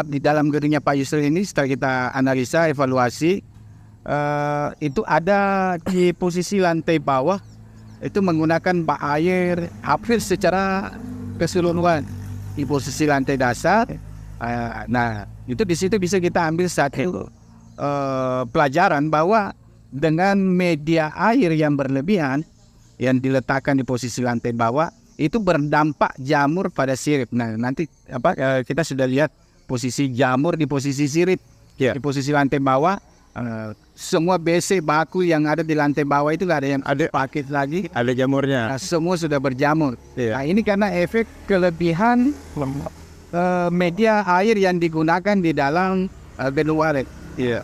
di dalam gedungnya Pak Yusril ini setelah kita analisa evaluasi, itu ada di posisi lantai bawah itu menggunakan bak air hampir secara keseluruhan di posisi lantai dasar. Nah, itu di situ bisa kita ambil satu pelajaran bahwa dengan media air yang berlebihan yang diletakkan di posisi lantai bawah itu berdampak jamur pada sirip. Nah, nanti kita sudah lihat posisi jamur di posisi sirip, di posisi lantai bawah. Semua BC baku yang ada di lantai bawah itu nggak ada yang pakai lagi, ada jamurnya. Nah, semua sudah berjamur. Nah, ini karena efek kelebihan media air yang digunakan di dalam gedung walet.